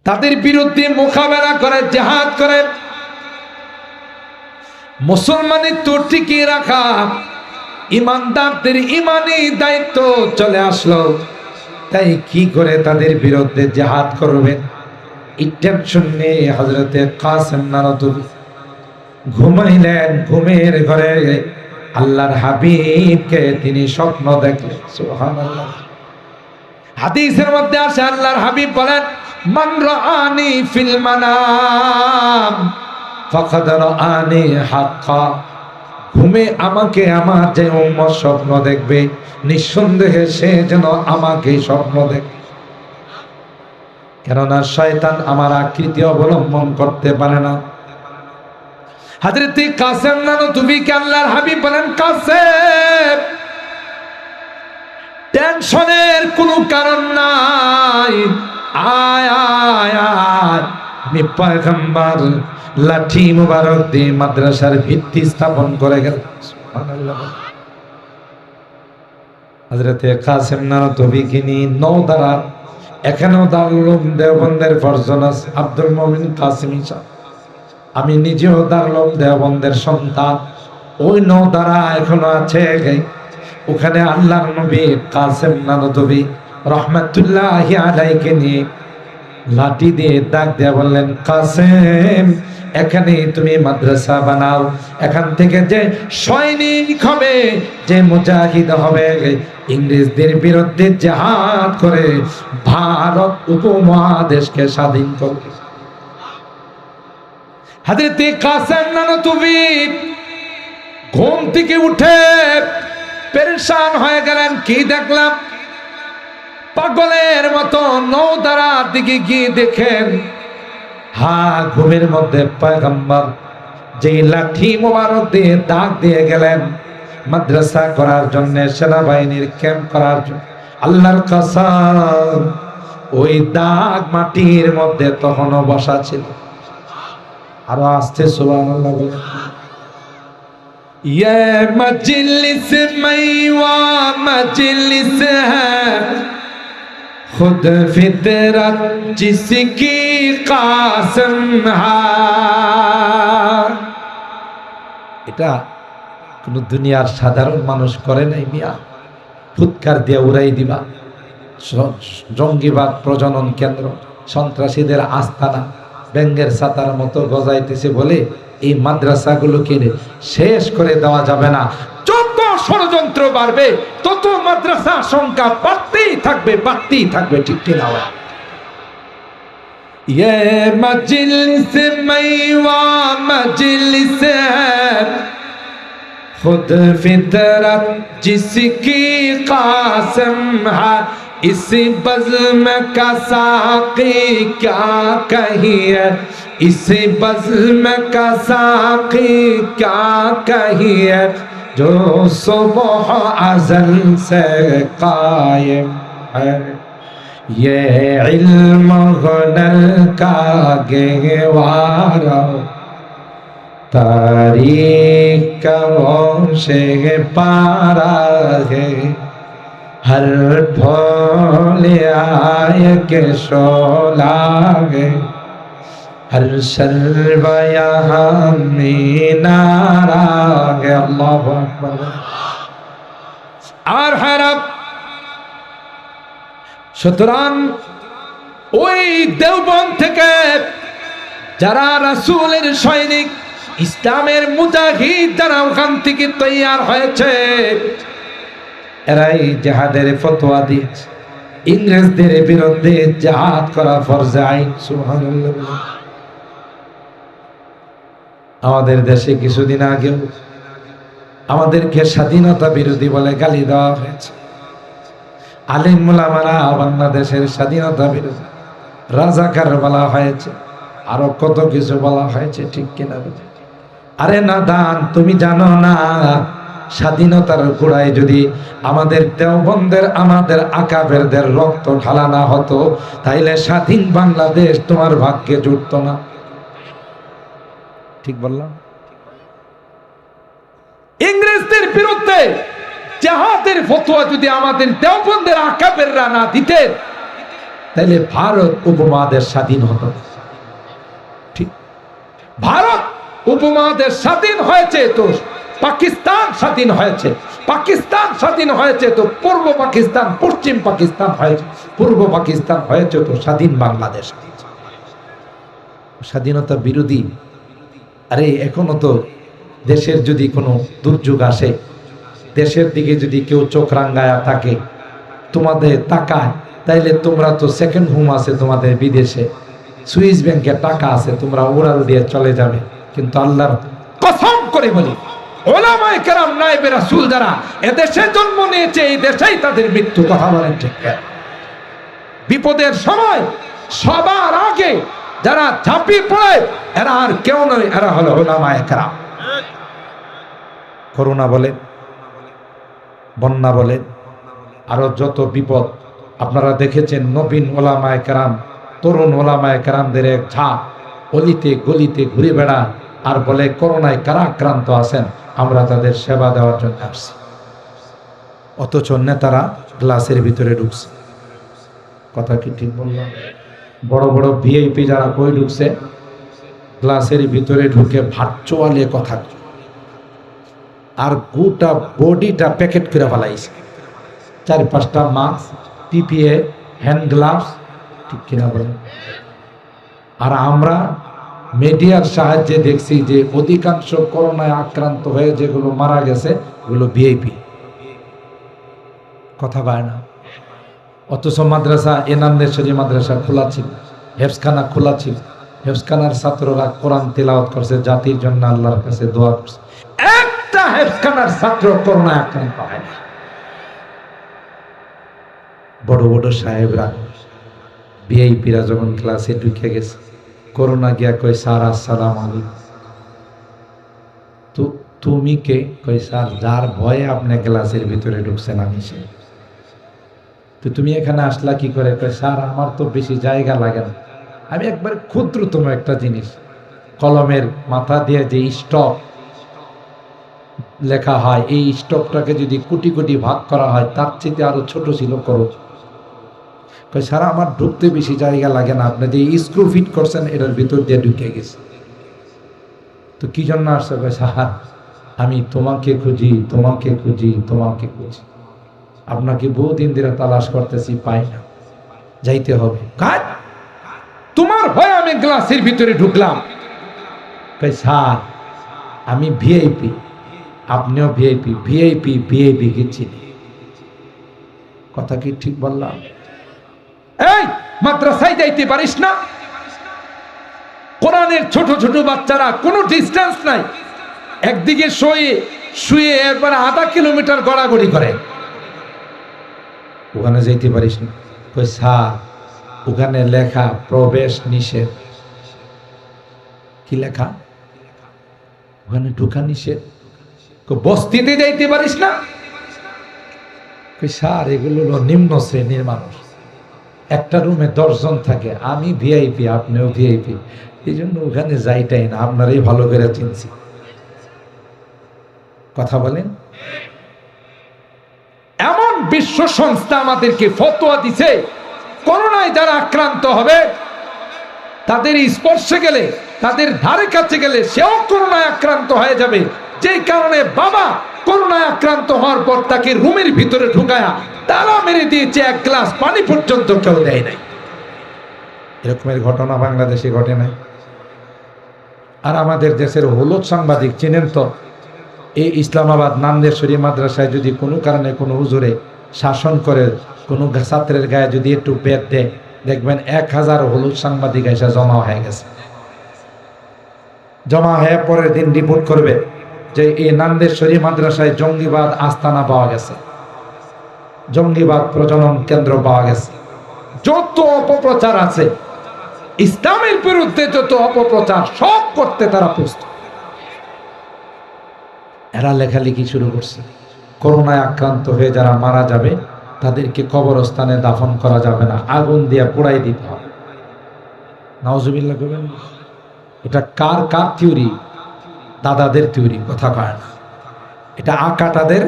তাদের বিরুদ্ধে মোকাবেলা করে, জিহাদ করে, মুসলমানিত্ব টিকিয়ে রাখা ইমানদারদের ইমানি দায়িত্ব চলে আসলো। তাই কি করে তাদের বিরুদ্ধে জিহাদ করবেন, এই টেনশন নিয়ে হযরতে কাসেম নানতুবি ঘুমাইলেন। ঘুমের ঘরে আল্লাহর হাবিবকে তিনি স্বপ্ন দেখলেন। সুবহানাল্লাহ। হাদিসের মধ্যে আছে আল্লাহর হাবিব বলেন, মান রাআনি ফিল মানাম ফাকাদ রাআনি হাক্কা। ঘুমে আমাকে আমার যে উম্মত স্বপ্ন দেখবে, নিঃসন্দেহে সে যেন আমাকে স্বপ্ন দেখবে। কেননা শয়তান আমার আকৃতি অবলম্বন করতে পারে না। হযরত কাসেম নানতুবিকে আল্লাহর হাবিব বলেন, কাসেম, টেনশনের কোনো কারণ নাই, আয় আয় আয়। আমি পয়গম্বর লাঠি মুবারক দিয়ে মাদ্রাসার ভিত্তি স্থাপন করে গেল। সুবহানাল্লাহ। হযরত কাসেম নানতুবিকে নিয়ে নওদারা, এখানেও দারুল উলুম দেওবন্দের ফারজান আছে আব্দুল মুমিন কাসেমি সাহেব। আমি নিজেও দারুল উলুম দেওবন্দের সন্তান। ওই নওদারা এখনো আছে। ওখানে আল্লাহর নবী কাসেম নানতুবি রহমাতুল্লাহি আলাইহিকে নিয়ে লাঠি দিয়ে দাগ দিয়ে বললেন, কাসেম, এখানে তুমি মাদ্রাসা বানাও। এখান থেকে যে সৈনিক হবে, যে মুজাহিদ হবে, ইংরেজদের বিরুদ্ধে জিহাদ করে ভারত উপমহাদেশকে স্বাধীন করবে। হযরত কাসেম নানতুবি ঘুম থেকে উঠে পেরেশান হয়ে গেলেন। কি দেখলাম? পাগলের মতো নওদারার দিকে গিয়ে দেখেন, ঘুমের মধ্যে পয়গম্বর যে লাঠি মোবারক দিয়ে দাগ দিয়ে গেলেন মাদ্রাসা করার জন্য, সেনাবাহিনীর ক্যাম্প করার জন্য, আল্লাহর কসম ওই দাগ মাটির মধ্যে তখনও বসা ছিল। আরো আসতে সুবহানাল্লাহ বলেন। ये मजलिस मैवा मजलिस है, खुद फितरत जिसकी कासम है। এটা কোন দুনিয়ার সাধারণ মানুষ করে নাই মিয়া। ফুৎকার দিয়ে উড়াই দিবা। জঙ্গিবাদ প্রজনন কেন্দ্র, সন্ত্রাসীদের আস্তানা ব্যাঙ্গের ছাতার মতো গজাইতেছে বলে এই মাদ্রাসাগুলোকে শেষ করে দেওয়া যাবে না। যত ষড়যন্ত্র বাড়বে তত মাদ্রাসা সংখ্যা বাড়তেই থাকবে, বাড়তেই থাকবে। ঠিক কিনা? ये मजलिस मैवा मजलिस है, खुद फितरत जिसकी कासम है। इस बज़्म का साक़ी क्या कहिए, इस बज़्म का साक़ी क्या कहिए, जो सुबह अज़ल से कायम है। ये इल्म गुनल का गहवारा, तारीख का वोशे पारा है। हर फूल आय के शोला है, हर शर्ब यहाँ मीनारा है। अल्लाहु अकबर। আর হারাম। সুতরাং ওই দেওবন্দ থেকে যারা রাসূলের সৈনিক, ইসলামের মুজাহিদ যারা ওখান থেকে তৈয়ার হয়েছে, এরাই জিহাদের ফতোয়া দিয়েছে। ইংরেজদের বিরুদ্ধে জিহাদ করা ফরজে আইন। সুবহানাল্লাহ। আমাদের দেশে কিছুদিন আগেও আমাদেরকে স্বাধীনতা বিরোধী বলে গালি দেওয়া হয়েছে। আলেম ওলামারা বাংলাদেশের স্বাধীনতা বিরোধী রাজাকার বলা হয়েছে, আরো কত কিছু বলা হয়েছে। ঠিক কিনা? আরে নাদান, তুমি জানো না স্বাধীনতার গোড়ায় যদি আমাদের দেওবন্দের, আমাদের আকাবেরদের রক্ত ঢালা না হতো, তাইলে স্বাধীন বাংলাদেশ তোমার ভাগ্যে জুটত না। ঠিক বললাম? ইংরেজদের বিরুদ্ধে জিহাদের ফতোয়া যদি আমাদের দেওবন্দের আকাবেররা না দিতেন, তাইলে ভারত উপমহাদেশ স্বাধীন হতো না। ঠিক, ভারত উপমহাদেশ স্বাধীন হয়েছে তো পাকিস্তান স্বাধীন হয়েছে, পাকিস্তান স্বাধীন হয়েছে তো পূর্ব পাকিস্তান, পশ্চিম পাকিস্তান হয়েছে, পূর্ব পাকিস্তান হয়েছে তো স্বাধীন বাংলাদেশ। স্বাধীনতা বিরোধী। আরে এখনো তো দেশের যদি কোনো দুর্যোগ আসে, দেশের দিকে যদি কেউ চোখ রাঙ্গায়া থাকে, তোমাদের তাকায়, তাইলে তোমরা তো সেকেন্ড হোম আছে তোমাদের বিদেশে, সুইস ব্যাংকে টাকা আছে, তোমরা উড়াল দিয়ে চলে যাবে। কিন্তু আল্লাহর কসম করে বলি, ওলামায়ে কেরাম নায়েবে রাসূল যারা এদেশে জন্ম নিয়েছে, এই দেশেই তাদের মৃত্যু। কথা বলেন ঠিক? বিপদের সময় সবার আগে যারা ঝাঁপিয়ে পড়ে এরা আর কেউ নয়, এরা হলো ওলামায়ে কেরাম। করোনা বলে, বন্যা বলে, আরো যত বিপদ আপনারা দেখেছেন, নবীন ওলামায়ে কেরাম, তরুণ ওলামায়ে কেরামদের এক ঝাঁক অলিতে গলিতে ঘুরে বেড়ান আর বলে করোনায় কারা আক্রান্ত আছেন, আমরা তাদের সেবা দেওয়ার জন্য আসছি। অথচ নেতারা গ্লাসের ভিতরে ঢুকছে। কথা কি ঠিক বললাম? বড় বড় ভিআইপি যারা কই ঢুকছে, গ্লাসের ভিতরে ঢুকে ভার্চুয়ালি কথা, আর গোটা বডিটা প্যাকেট করে ফেলাইছে। 4-5টা মাস্ক, পিপিএ, হ্যান্ড গ্লাভস, ঠিক কিনা বলেন? আর আমরা মিডিয়ার সাহায্যে দেখছি যে অধিকাংশ করোনায় আক্রান্ত হয়ে যেগুলো মারা গেছে এগুলো ভিআইপি। কথা পায় না। অথচ মাদ্রাসা, এনান্দেশ্বরী মাদ্রাসা খোলা ছিল, হেফজখানা খোলা ছিল, হেফজখানার ছাত্ররা কোরআন তেলাওয়াত করছে, জাতির জন্য আল্লাহর কাছে দোয়া করছে। একটা হেফজখানার ছাত্র করোনায় আক্রান্ত হয় না। বড় বড় সাহেবরা, ভিআইপিরা যখন ক্লাসে ঢুকে গেছে, করোনা গিয়া কই স্যার আসসালামু আলাইকুম। তো তুমি কে? কই স্যার যার ভয়ে আপনি ক্লাসের ভিতরে ঢুকছেন আমি সে। তো তুমি এখানে আসলা কি করে? কই স্যার আমার তো বেশি জায়গা লাগে না, আমি একবার ক্ষুদ্রতম একটা জিনিস, কলমের মাথা দিয়ে যে স্টপ লেখা হয়, এই স্টপটাকে যদি কোটি কোটি ভাগ করা হয় তার চেয়ে আরো ছোট ছিল করো। কই স্যার আমার ঢুকতে বেশি জায়গা লাগে না, আপনি যে স্ক্রু ফিট করছেন এটার ভিতর দিয়ে ঢুকে গেছে। তো কি জন্য আসছে? কই স্যার আমি তোমাকে খুঁজি, তোমাকে খুঁজি, তোমাকে খুঁজি, আপনাকে বহুদিন ধরে তালাশ করতেছি, পাই না, যাইতে হবে। কাজ তোমার ভয়ে আমি গ্লাসের ভিতরে ঢুকলাম। কই স্যার আমি ভিআইপি, আপনিও ভিআইপি, ভিআইপি ভিআইপি কে চিনি। কথা কি ঠিক বললাম? এই মাদ্রাসায় যাইতে পারিস না? কোরআনের ছোট ছোট বাচ্চারা কোনো ডিস্টেন্স নাই, একদিকে শুয়ে শুয়ে একবার 0.5 কিলোমিটার গড়াগড়ি করে, ওখানে যাইতে পারিস না? কই স্যার ওখানে লেখা প্রবেশ নিষেধ। কি লেখা? ওখানে ঢোকা নিষেধ। বস্তিতে যাইতে পারিস না? কই স্যার এগুলো নিম্ন শ্রেণীর মানুষ, একটা রুমে 10 জন থাকে, আমি ভিআইপি আপনিও ভিআইপি, এই জন্য ওখানে যাইটাই না, আপনারাই ভালো করে চিনছি। কথা বলেন। এমন বিশ্ব সংস্থা আমাদেরকে ফতোয়া দিছে, করোনায় যারা আক্রান্ত হবে তাদের স্পর্শে গেলে, তাদের ধারে কাছে গেলে সেও করোনায় আক্রান্ত হয়ে যাবে। যেই কারণে বাবা করোনায় আক্রান্ত হওয়ার পর তাকে রুমের ভিতরে ঢুকায়া তালা মেরে দিয়েছে, 1 গ্লাস পানি পর্যন্ত কেউ দেয় নাই। এরকমের ঘটনা বাংলাদেশে ঘটে নাই। আর আমাদের দেশের হলুদ সাংবাদিক চিনেন তো, এই ইসলামাবাদ নান্দেশ্বরী মাদ্রাসায় যদি কোনো কারণে কোনো হুজুরে শাসন করে, কোনো ছাত্রের গায়ে যদি একটু বেদ দেয়, দেখবেন 1000 হলুদ সাংবাদিক এসে জমা হয়ে গেছে। জমা হয়ে পরের দিন রিপোর্ট করবে যে এই নান্দেশ্বরী মাদ্রাসায় জঙ্গিবাদ আস্তানা পাওয়া গেছে, জঙ্গিবাদ প্রজনন কেন্দ্র পাওয়া গেছে। যত অপপ্রচার আছে ইসলামের বিরুদ্ধে, যত অপপ্রচার সব করতে তারা প্রস্তুত। এরা লেখালেখি শুরু করছে, করোনায় আক্রান্ত হয়ে যারা মারা যাবে তাদেরকে কবরস্থানে দাফন করা যাবে না, আগুন দিয়ে পোড়াই দিতে হবে। নাউজুবিল্লাহ করবেন। এটা কার কার থিওরি? দাদাদের থিওরি, কথা কয় না। এটা আকাটাদের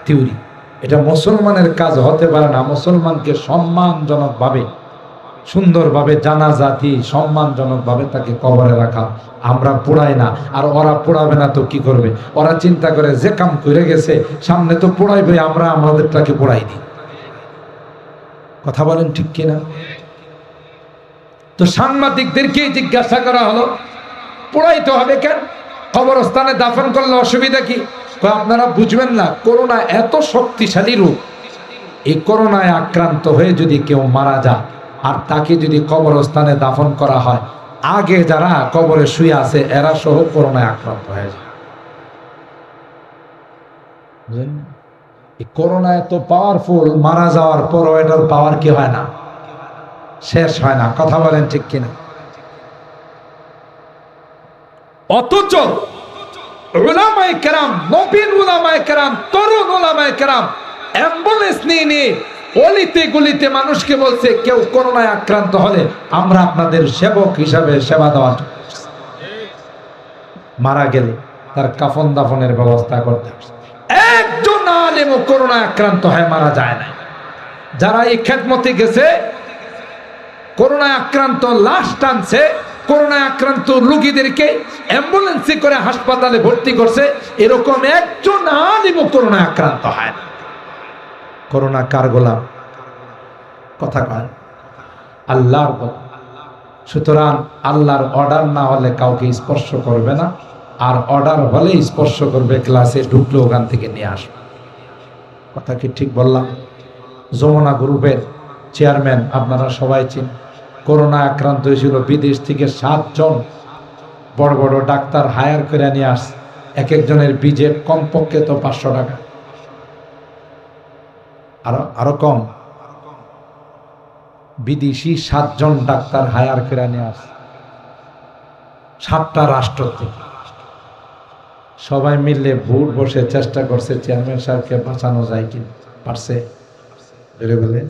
থিওরি। এটা মুসলমানের কাজ হতে পারে না। মুসলমানকে সম্মানজনক ভাবে সুন্দরভাবে জানাজা দিয়ে সম্মানজনকভাবে তাকে কবরে রাখা। আমরা পোড়াই না, আর ওরা পোড়াবে না তো কি করবে? ওরা চিন্তা করে যে কাম করে গেছে সামনে তো পোড়াইবে, আমরা আমাদেরটাকে পোড়াই দিই। কথা বলেন ঠিক কিনা? তো সাংবাদিকদেরকে জিজ্ঞাসা করা হলো, পোড়াইতে হবে কেন? কবরস্থানে দাফন করলে অসুবিধা কি? আপনারা বুঝবেন না, করোনা এত শক্তিশালী রূপ। এই করোনায় আক্রান্ত হয়ে যদি কেউ মারা যায় আর তাকে যদি কবরস্থানে দাফন করা হয়, আগে যারা কবরে শুয়ে আছে এরা সহ করোনায় আক্রান্ত হয়ে যায়। এই করোনা এত পাওয়ারফুল, মারা যাওয়ার পরও এটার পাওয়ার কি হয় না, শেষ হয় না। কথা বলেন ঠিক কিনা? অথচ উলামায়ে কেরাম, নবীন উলামায়ে কেরাম, তরুণ উলামায়ে কেরাম অ্যাম্বুলেন্স নিয়ে অলিতে গলিতে মানুষকে বলছে, কেউ করোনায় আক্রান্ত হলে আমরা আপনাদের সেবক হিসাবে সেবা দেওয়া, মারা গেলে তার কাফন দাফনের ব্যবস্থা করতে। একজন আলেমও করোনায় আক্রান্ত হয়ে মারা যায় না। যারা এই খেদমতে গেছে, করোনায় আক্রান্ত লাশ টানছে, করোনায় আক্রান্ত রোগীদেরকে অ্যাম্বুলেন্সে করে হাসপাতালে ভর্তি করছে, এরকম একজন আলেমও করোনায় আক্রান্ত হয় না। করোনা কার গোলাম? কথা কয় আল্লাহর গোলাম। সুতরাং আল্লাহর অর্ডার না হলে কাউকে স্পর্শ করবে না, আর অর্ডার হলে স্পর্শ করবে, ক্লাসে ঢুকলে ওখান থেকে নিয়ে আসবে। কথা কি ঠিক বললাম? যমুনা গ্রুপের চেয়ারম্যান আপনারা সবাই চিন, করোনা আক্রান্ত হয়েছিল, বিদেশ থেকে 7 জন বড় বড় ডাক্তার হায়ার করে নিয়ে আসছে। এক একজনের বিজেট কমপক্ষে তো 500 টাকা, আরো কম। বিদেশি 7 জন ডাক্তার হায়ার করে নিয়ে আসছে 7টা রাষ্ট্র থেকে। সবাই মিলে ভোট বসে চেষ্টা করছে চেয়ারম্যান সাহেবকে বাঁচানো যায় কিনা। পারছে? বলে